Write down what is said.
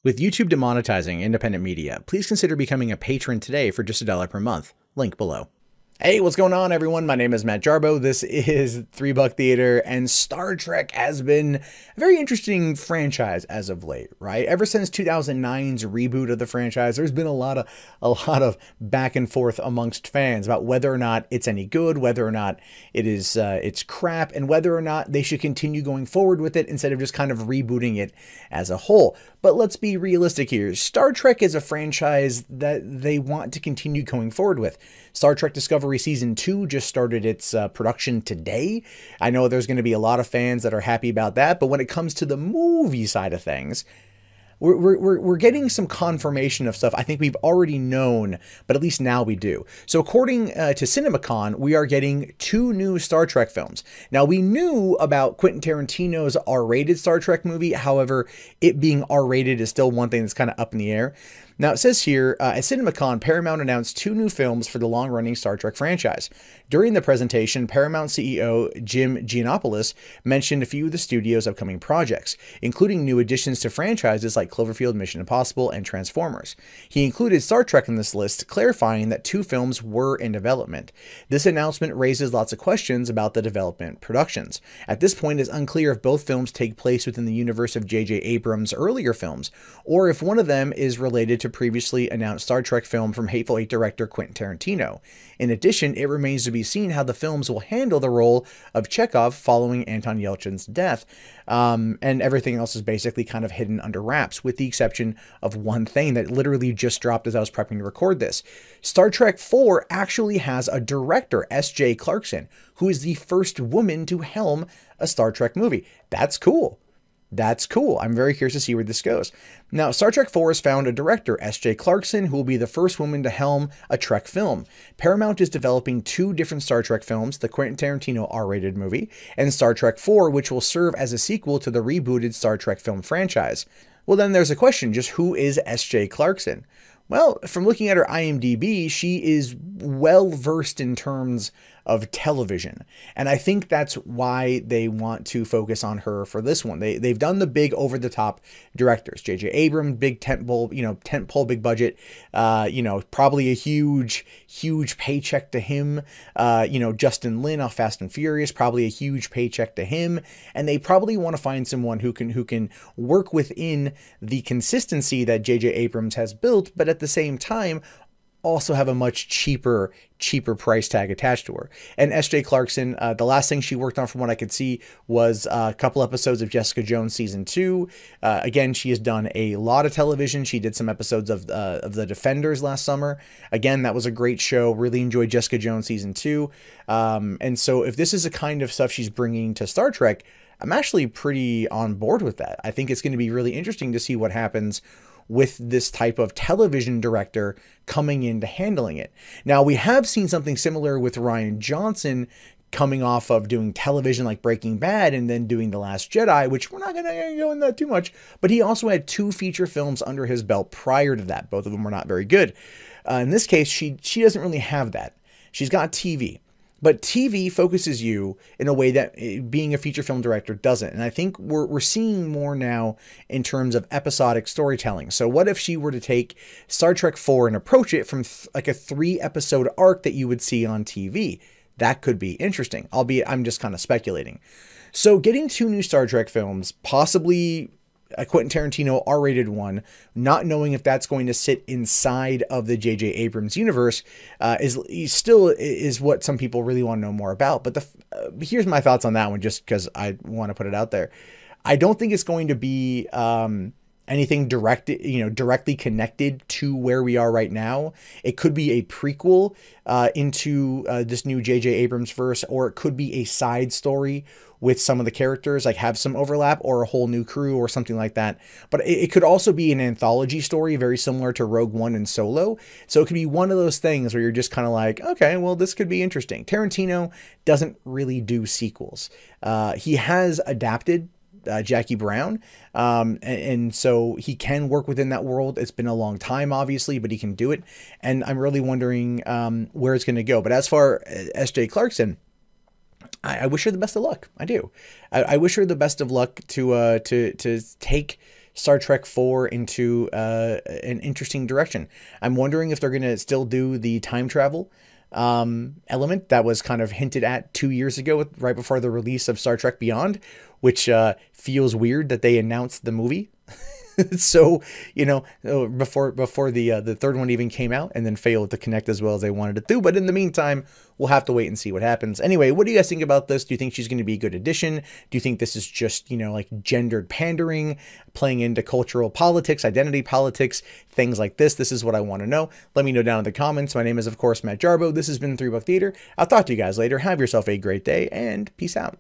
With YouTube demonetizing independent media, please consider becoming a patron today for just $1 per month. Link below. Hey, what's going on, everyone? My name is Matt Jarbo. This is $3 Theater, and Star Trek has been a very interesting franchise as of late, right? Ever since 2009's reboot of the franchise, there's been a lot of back and forth amongst fans about whether or not it's any good, whether or not it's crap, and whether or not they should continue going forward with it instead of just kind of rebooting it as a whole. But let's be realistic here. Star Trek is a franchise that they want to continue going forward with. Star Trek Discovery Season 2 just started its production today. I know there's going to be a lot of fans that are happy about that, but when it comes to the movie side of things, we're getting some confirmation of stuff I think we've already known, but at least now we do. So according to Cinemacon, we are getting 2 new Star Trek films. Now, we knew about Quentin Tarantino's R-rated Star Trek movie. However, it being R-rated is still one thing that's kind of up in the air. Now, it says here, at Cinemacon, Paramount announced 2 new films for the long-running Star Trek franchise. During the presentation, Paramount CEO Jim Giannopoulos mentioned a few of the studio's upcoming projects, including new additions to franchises like Cloverfield, Mission Impossible, and Transformers. He included Star Trek in this list, clarifying that 2 films were in development. This announcement raises lots of questions about the development productions. At this point, it's unclear if both films take place within the universe of J.J. Abrams' earlier films, or if one of them is related to previously announced Star Trek film from Hateful Eight director Quentin Tarantino. In addition, it remains to be seen how the films will handle the role of Chekhov following Anton Yelchin's death, and everything else is basically kind of hidden under wraps, with the exception of one thing that literally just dropped as I was prepping to record this. Star Trek 4 actually has a director, S.J. Clarkson, who is the first woman to helm a Star Trek movie. That's cool. That's cool. I'm very curious to see where this goes. Now, Star Trek 4 has found a director, S.J. Clarkson, who will be the first woman to helm a Trek film. Paramount is developing 2 different Star Trek films, the Quentin Tarantino R-rated movie, and Star Trek 4, which will serve as a sequel to the rebooted Star Trek film franchise. Well, then there's a question, just who is S.J. Clarkson? Well, from looking at her IMDb, she is well-versed in terms of television. And I think that's why they want to focus on her for this one. They've done the big over-the-top directors. J.J. Abrams, big tentpole, big budget, probably a huge paycheck to him. Justin Lin off Fast and Furious, probably a huge paycheck to him. And they probably want to find someone who can work within the consistency that J.J. Abrams has built, but at the same time, also have a much cheaper price tag attached to her. And S.J. Clarkson, the last thing she worked on from what I could see was a couple episodes of Jessica Jones Season 2. Again, she has done a lot of television. She did some episodes of The Defenders last summer. Again, that was a great show. Really enjoyed Jessica Jones Season 2. And so if this is the kind of stuff she's bringing to Star Trek, I'm actually pretty on board with that. I think it's going to be really interesting to see what happens with this type of television director coming into handling it. Now, we have seen something similar with Rian Johnson coming off of doing television like Breaking Bad and then doing The Last Jedi, which we're not going to go into that too much, but he also had 2 feature films under his belt prior to that. Both of them were not very good. In this case, she doesn't really have that. She's got TV. But TV focuses you in a way that being a feature film director doesn't. And I think we're seeing more now in terms of episodic storytelling. So what if she were to take Star Trek 4 and approach it from like a 3-episode arc that you would see on TV? That could be interesting, albeit I'm just kind of speculating. So getting 2 new Star Trek films, possibly a Quentin Tarantino R-rated one, not knowing if that's going to sit inside of the J.J. Abrams universe, is what some people really want to know more about. But here's my thoughts on that one, just because I want to put it out there. I don't think it's going to be anything directly connected to where we are right now. It could be a prequel into this new J.J. Abrams verse, or it could be a side story with some of the characters, like have some overlap or a whole new crew or something like that. But it could also be an anthology story, very similar to Rogue One and Solo. So it could be one of those things where you're just kind of like, okay, well, this could be interesting. Tarantino doesn't really do sequels. He has adapted Jackie Brown. And so he can work within that world. It's been a long time, obviously, but he can do it. And I'm really wondering where it's going to go. But as far as S.J. Clarkson, I wish her the best of luck. I do. I wish her the best of luck to take Star Trek 4 into an interesting direction. I'm wondering if they're going to still do the time travel element that was kind of hinted at 2 years ago, right before the release of Star Trek Beyond, which feels weird that they announced the movie. So, you know, before the third one even came out, and then failed to connect as well as they wanted it to. But in the meantime, we'll have to wait and see what happens. Anyway, what do you guys think about this? Do you think she's going to be a good addition? Do you think this is just, you know, like gendered pandering, playing into cultural politics, identity politics, things like this? This is what I want to know. Let me know down in the comments. My name is, of course, Matt Jarbo. This has been 3 Buck Theater. I'll talk to you guys later. Have yourself a great day, and peace out.